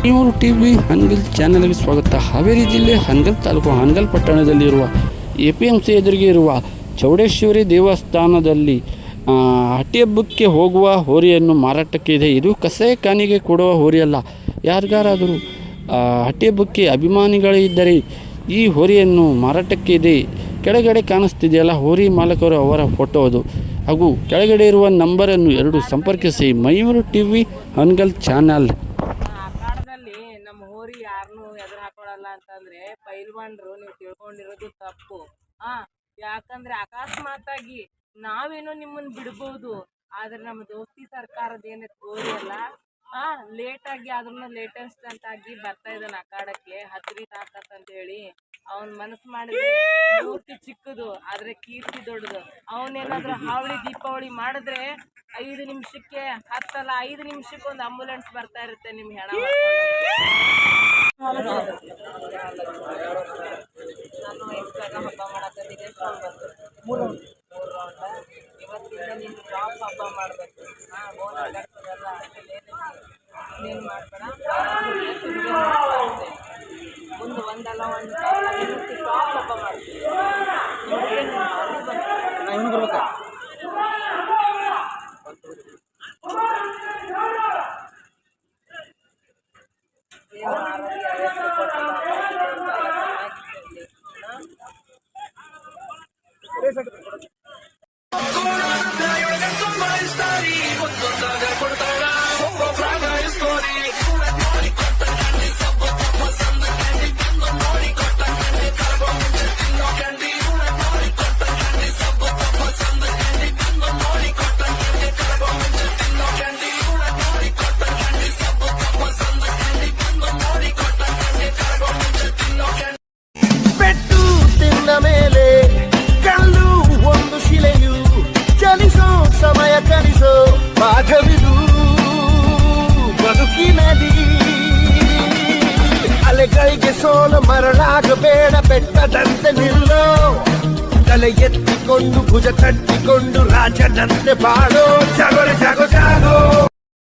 ಇವರು ಟಿವಿ ಹಾನಗಲ್ ಚಾನೆಲ್ಗೆ ಸ್ವಾಗತ. ಹಾವೇರಿ ಜಿಲ್ಲೆ ಹಾನಗಲ್ ತಾಲೂಕು ಹಾನಗಲ್ ಪಟ್ಟಣದಲ್ಲಿರುವ APMC ಎದುರಿಗೆ ಇರುವ ಚೌಡೇಶ್ವರಿ ದೇವಸ್ಥಾನದಲ್ಲಿ ಹಟ್ಟಿ ಹಬ್ಬಕ್ಕೆ ಹೋಗುವ ಹೋರಿಯನ್ನು ಮಾರಾಟಕ್ಕೆ ಇದೆ. ಇದು ಕಸಾಯಿ ಖಾನೆಗೆ ಕೊಡುವ ಹೋರಿಯಲ್ಲ. ಯಾರಿಗಾರಾದರೂ ಹಟ್ಟಿ ಹಬ್ಬಕ್ಕೆ ಅಭಿಮಾನಿಗಳಿದ್ದರೆ ಈ ಹೋರಿಯನ್ನು ಮಾರಾಟಕ್ಕೆ ಇದೆ. ಕೆಳಗಡೆ ಕಾಣಿಸ್ತಿದೆಯಲ್ಲ ಹೋರಿ ಮಾಲಕರು, ಅವರ ಫೋಟೋ ಅದು. ಹಾಗೂ ಕೆಳಗಡೆ ಇರುವ ನಂಬರನ್ನು 2 ಸಂಪರ್ಕಿಸಿ. ಮಯೂರು ಟಿವಿ ಹಾನಗಲ್ ಚಾನಲ್. ಅಖಾಡದಲ್ಲಿ ನಮ್ಮ ಹೋರಿ ಯಾರನ್ನೂ ಎದುರು ಹಾಕೊಳ್ಳಲ್ಲ ಅಂತಂದ್ರೆ ಪೈಲ್ವಾನ್ರು ನೀವು ತಿಳ್ಕೊಂಡಿರೋದು ತಪ್ಪು. ಯಾಕಂದ್ರೆ ಅಕಸ್ಮಾತಾಗಿ ನಾವೇನೋ ನಿಮ್ಮನ್ನ ಬಿಡ್ಬೋದು, ಆದ್ರೆ ನಮ್ಮ ದೋಸ್ತಿ ಸರ್ಕಾರದ ಏನೈತೆ ಹೋರಿ ಅಲ್ಲ ಲೇಟಾಗಿ ಆದ್ರೂ ಲೇಟೆಸ್ಟ್ ಅಂತಾಗಿ ಬರ್ತಾ ಇದ್ದಾನೆ ಅಖಾಡಕ್ಕೆ. ಹತ್ರಿ ತಾಕತ್ ಅಂತ ಹೇಳಿ ಅವನ್ ಮನಸ್ಸು ಮಾಡಿದ್ರೆ ಮೂರ್ತಿ ಚಿಕ್ಕದು ಆದ್ರೆ ಕೀರ್ತಿ ದೊಡ್ಡದು. ಅವನೇನಾದ್ರೂ ಹಾವಳಿ ದೀಪಾವಳಿ ಮಾಡಿದ್ರೆ 5 ನಿಮಿಷಕ್ಕೆ 5 ನಿಮಿಷಕ್ಕೆ ಒಂದು ಆಂಬುಲೆನ್ಸ್ ಬರ್ತಾ ಇರುತ್ತೆ ನಿಮ್ ಹೆಣ ನನ್ನ ವಯಸ್ಸಾಗ ಹಬ್ಬ ಮಾಡಕ್ಕೆ ಇವತ್ತಿಂದ ನೀನು ಜಾಬ್ ಹಬ್ಬ ಮಾಡ್ಬೇಕು. ಗೋನ್ ಆಗಾಡ್ತದಲ್ಲ ಇನ್ನೇನು ಮಾಡ್ಬೇಡ, ಮುಂದೆ ಒಂದಲ್ಲ ಒಂದು ಜಾಬ್ ಹಬ್ಬ ಮಾಡ್ತೀವಿ. ಮೇಲೆ ಕಲ್ಲು ಒಂದು ಶಿಲೆಯು ಚಲಿಸೋ ಸಮಯ ಕಲಿಸೋ ಭಾಗವಿದು ಬದುಕಿನದಿ. ಅಲೆಗಳಿಗೆ ಸೋಲು ಮರಳಾಗಬೇಡ, ಬೆಟ್ಟದಂತೆ ನಿಲ್ಲೋ, ತಲೆ ಎತ್ತಿಕೊಂಡು ಭುಜ ತಟ್ಟಿಕೊಂಡು ರಾಜನಂತೆ ಬಾಳೋ. ಜಾಗೋ ಜಾಗೋ ಜಾಗೋ